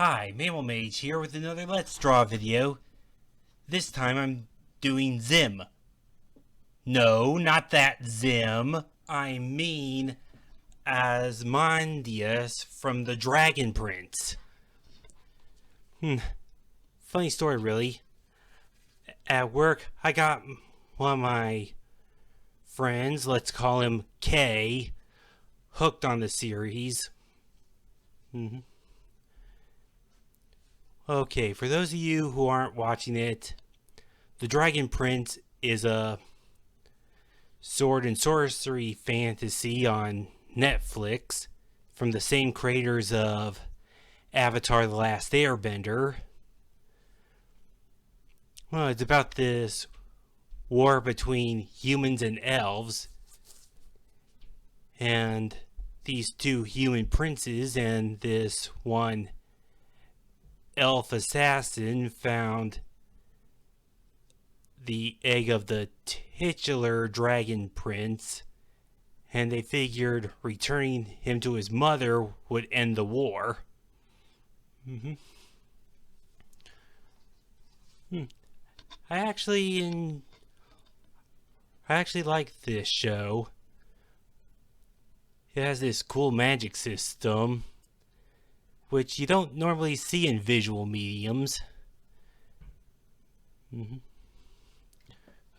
Hi, Mammal Mage here with another Let's Draw video. This time I'm doing Zim. No, not that Zim. I mean Asmodeus from the Dragon Prince. Funny story, really. At work, I got one of my friends, let's call him K, hooked on the series. Okay, for those of you who aren't watching it, The Dragon Prince is a sword and sorcery fantasy on Netflix from the same creators of Avatar The Last Airbender. Well, it's about this war between humans and elves, and these two human princes and this one elf assassin found the egg of the titular dragon prince, and they figured returning him to his mother would end the war. I actually like this show. It has this cool magic system, which you don't normally see in visual mediums.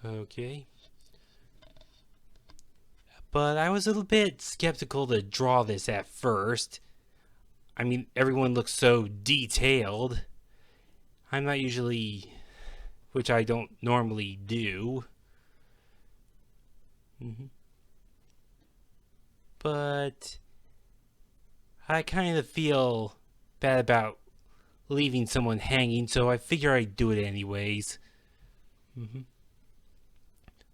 Okay. But I was a little bit skeptical to draw this at first. I mean, everyone looks so detailed. I'm not usually, which I don't normally do. But I kind of feel bad about leaving someone hanging, so I figure I'd do it anyways.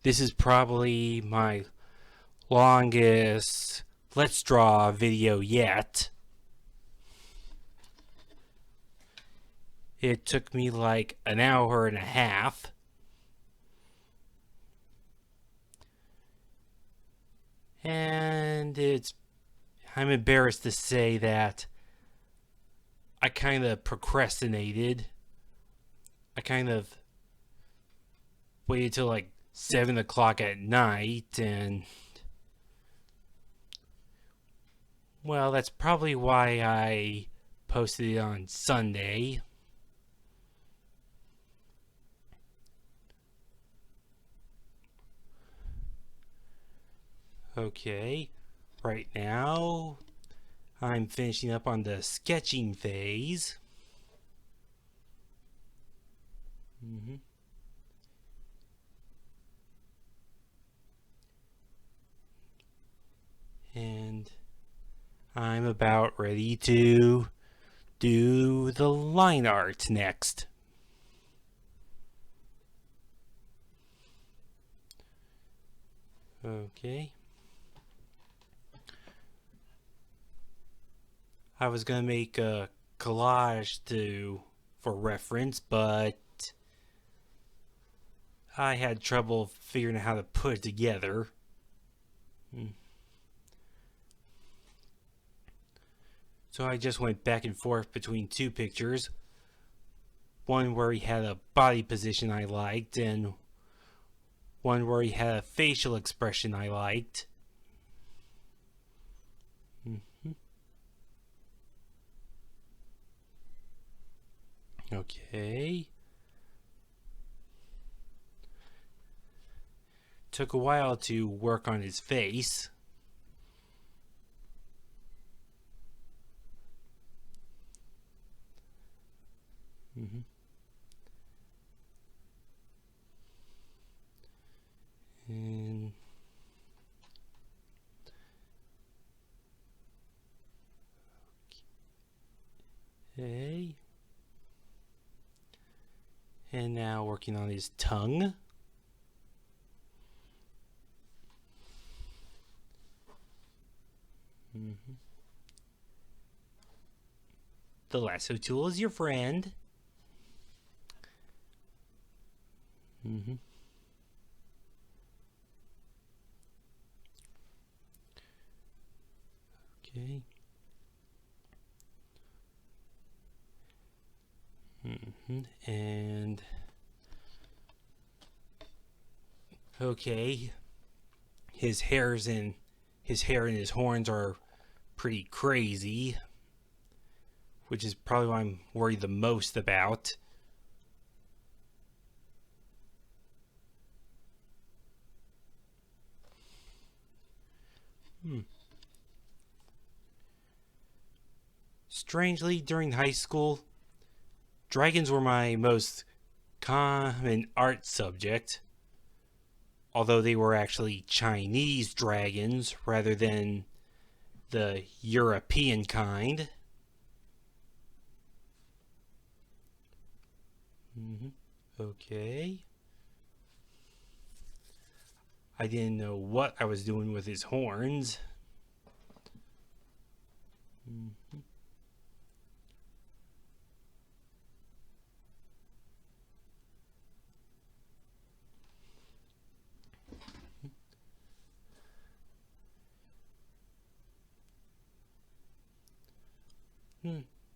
This is probably my longest Let's Draw video yet. It took me like an hour and a half. And I'm embarrassed to say that I kind of procrastinated. I kind of waited till like 7 o'clock at night, and well, that's probably why I posted it on Sunday. Okay, right now I'm finishing up on the sketching phase. And I'm about ready to do the line art next. Okay. I was gonna make a collage for reference, but I had trouble figuring out how to put it together. So I just went back and forth between two pictures. One where he had a body position I liked, and one where he had a facial expression I liked. Okay. Took a while to work on his face. And okay. And now working on his tongue. The lasso tool is your friend. Okay. And okay, his hair and his horns are pretty crazy, which is probably what I'm worried the most about. Strangely, during high school, dragons were my most common art subject, although they were actually Chinese dragons rather than the European kind. Okay. I didn't know what I was doing with his horns.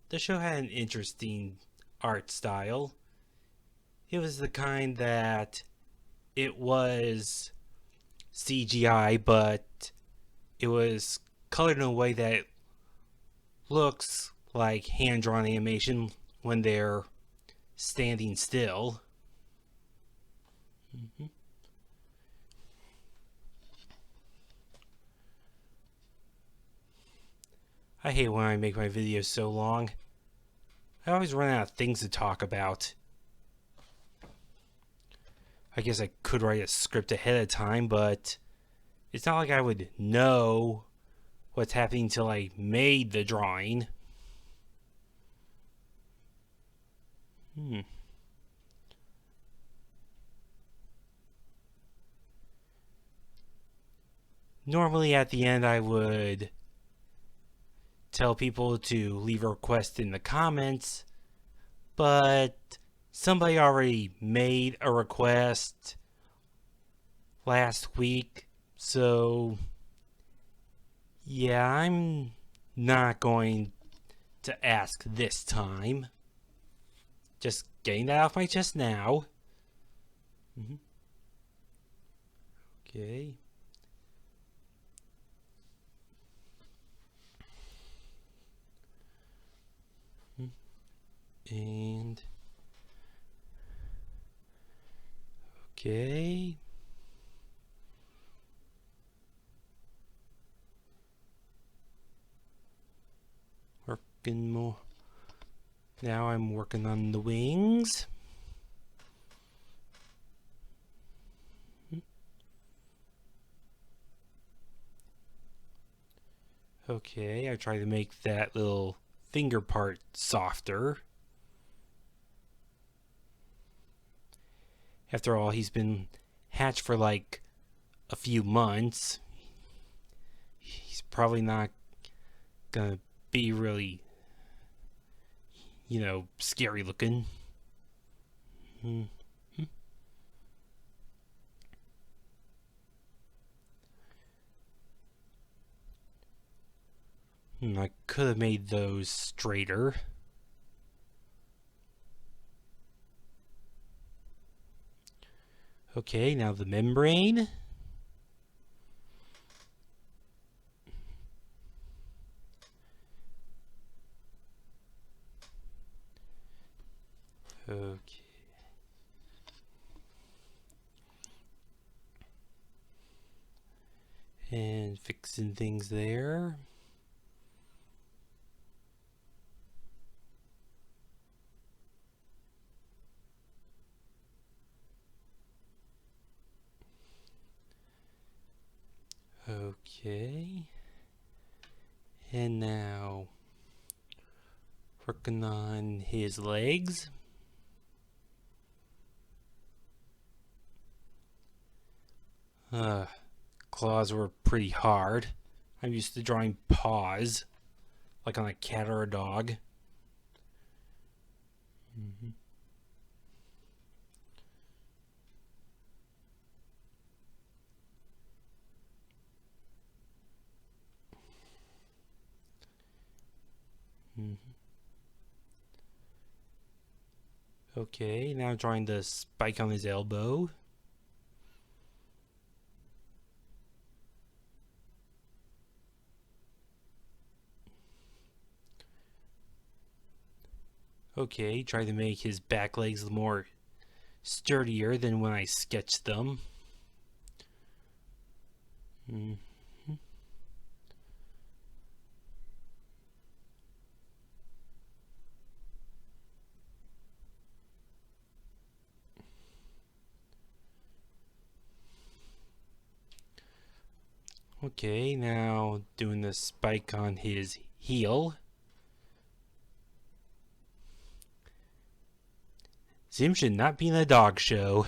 The show had an interesting art style. It was the kind that it was CGI, but it was colored in a way that looks like hand-drawn animation when they're standing still. I hate when I make my videos so long. I always run out of things to talk about. I guess I could write a script ahead of time, but it's not like I would know what's happening until I made the drawing. Normally at the end I would tell people to leave a request in the comments, but somebody already made a request last week, so yeah, I'm not going to ask this time. Just getting that off my chest now. Okay. And okay. Working more. Now I'm working on the wings. Okay, I try to make that little finger part softer. After all, he's been hatched for like a few months. He's probably not gonna be really, scary looking. I could have made those straighter. Okay, now the membrane. Okay. And fixing things there. Okay. And now working on his legs. Claws were pretty hard. I'm used to drawing paws, like on a cat or a dog. Okay, now I'm drawing the spike on his elbow. Okay, try to make his back legs more sturdier than when I sketched them. Okay, now doing the spike on his heel. Zim should not be in a dog show.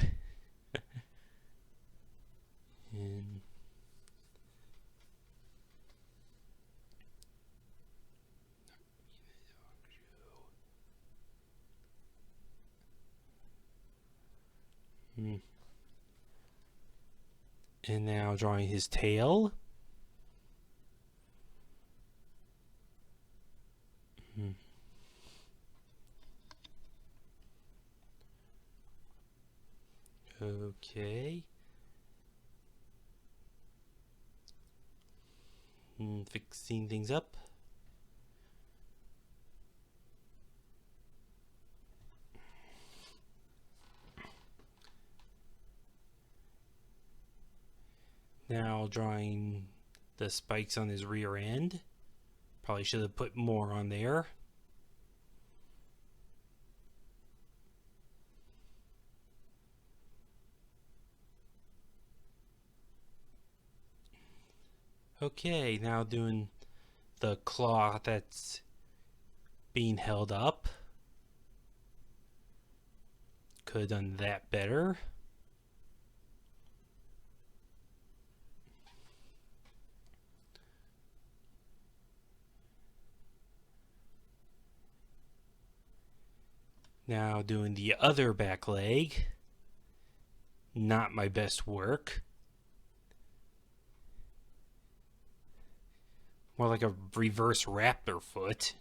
and And now drawing his tail. Okay. Fixing things up. Now drawing the spikes on his rear end. Probably should have put more on there. Okay, now doing the claw that's being held up. Could have done that better. Now doing the other back leg. Not my best work. More like a reverse raptor foot.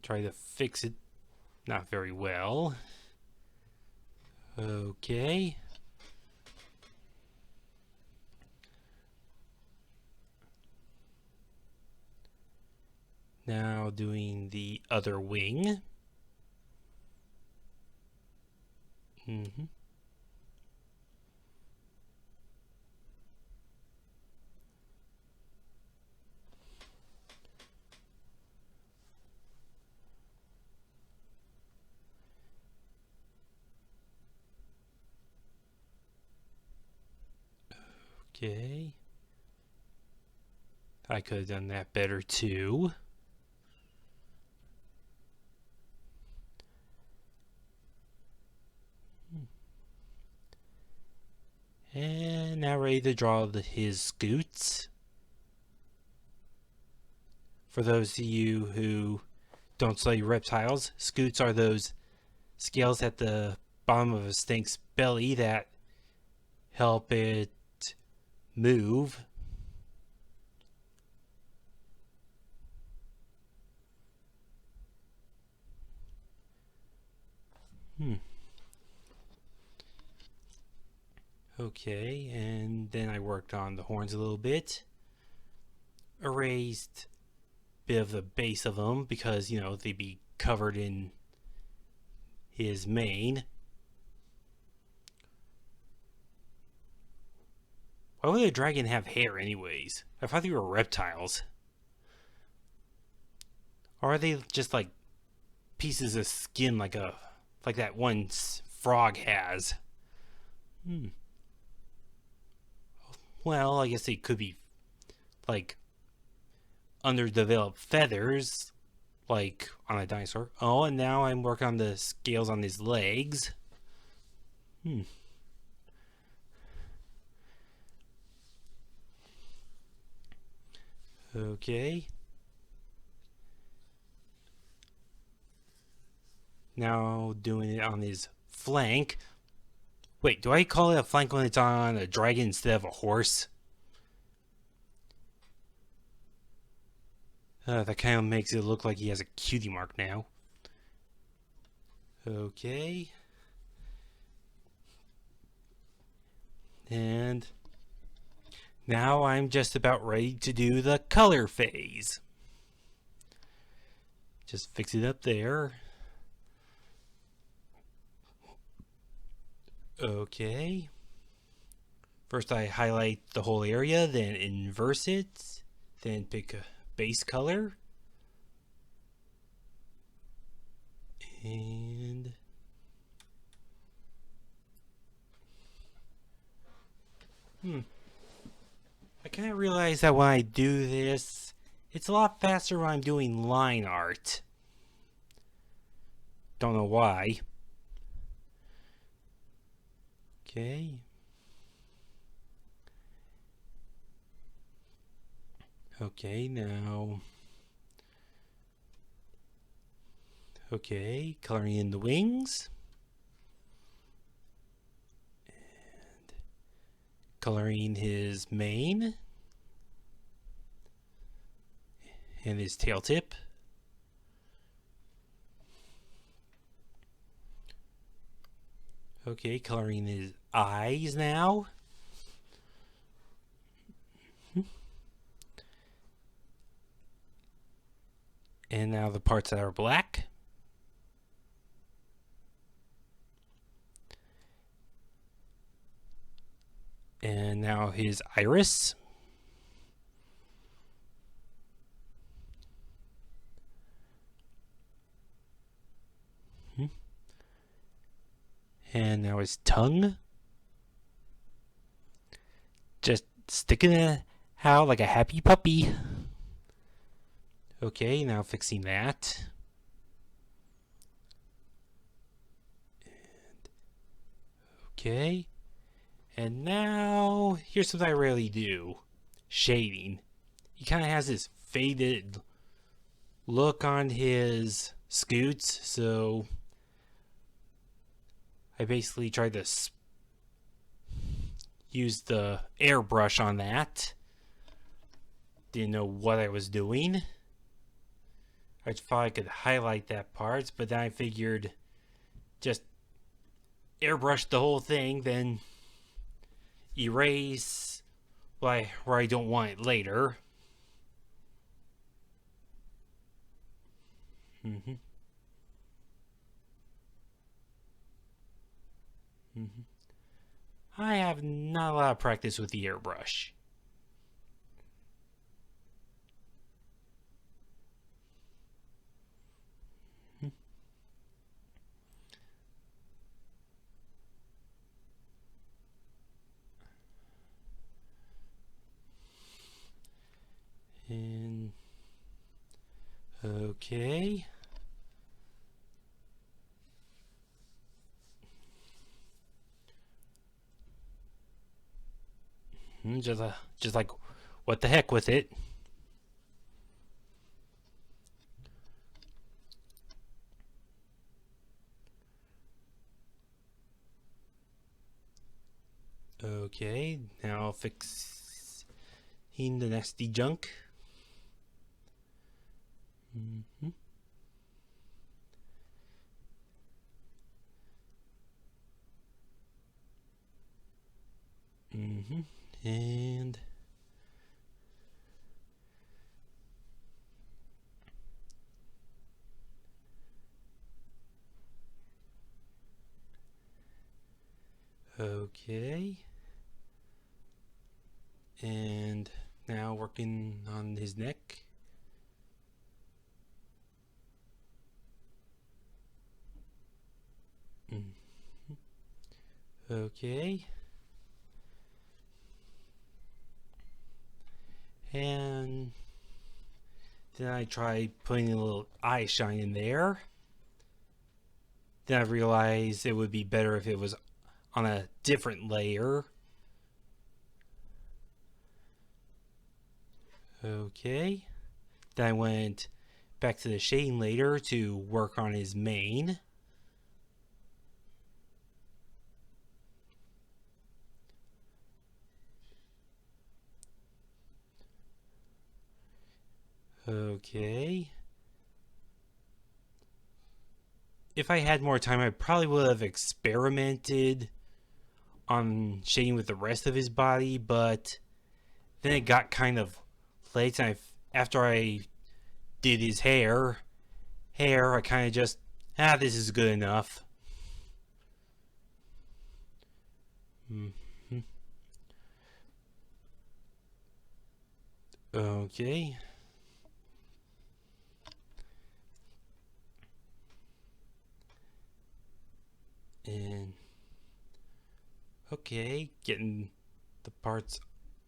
Try to fix it. Not very well. Okay. Now doing the other wing. Okay. I could have done that better too. And now ready to draw his scoots. For those of you who don't study reptiles, scoots are those scales at the bottom of a snake's belly that help it move. Okay, and then I worked on the horns a little bit. Erased a bit of the base of them because, you know, they'd be covered in his mane. Why would a dragon have hair anyways? I thought they were reptiles. Or are they just like pieces of skin like that one frog has? Well, I guess they could be like underdeveloped feathers, like on a dinosaur. Oh, and now I'm working on the scales on his legs. Okay. Now doing it on his flank, Wait, do I call it a flank when it's on a dragon instead of a horse? That kind of makes it look like he has a cutie mark now. Okay. And now I'm just about ready to do the color phase. Just fix it up there. Okay. First I highlight the whole area, then inverse it, then pick a base color. And I kind of realize that when I do this, it's a lot faster when I'm doing line art. Don't know why. Okay. Okay, now. Okay, coloring in the wings. And coloring his mane. And his tail tip. Okay, coloring his eyes now. And now the parts that are black. And now his iris. And now his tongue. Just sticking it out like a happy puppy. Okay, now fixing that. Okay. And now, here's something I rarely do. Shading. He kind of has this faded look on his scoots, so I basically tried to use the airbrush on that. Didn't know what I was doing. I thought I could highlight that part, but then I figured just airbrush the whole thing, then erase where I don't want it later. I have not a lot of practice with the airbrush. And okay. Just like, what the heck with it. Okay, now fixing the nasty junk. And okay. And now working on his neck. Okay. And then I tried putting a little eye shine in there. Then I realized it would be better if it was on a different layer. Okay. Then I went back to the shading later to work on his mane. Okay. If I had more time, I probably would have experimented on shading with the rest of his body, but then it got kind of late, and after I did his hair, I kind of just, this is good enough. Mm-hmm. Okay. And okay, getting the parts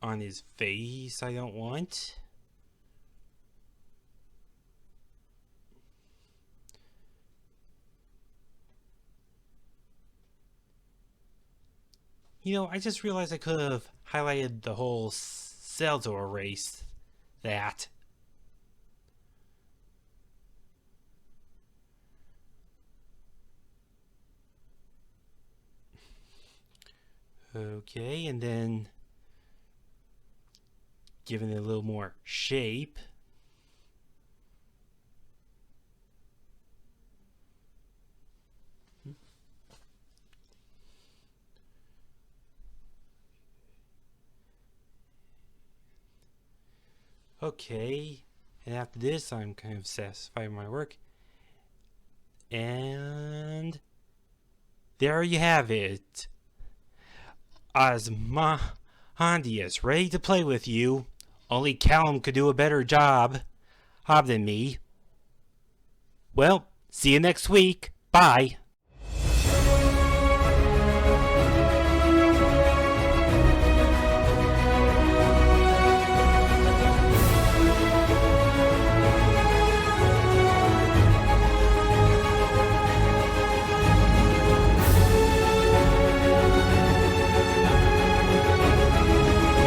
on his face I don't want. You know, I just realized I could have highlighted the whole cell to erase that. Okay, and then giving it a little more shape. Okay, and after this, I'm kind of satisfied with my work. And there you have it. Ozymandias, ready to play with you. Only Callum could do a better job than me. Well, see you next week. Bye.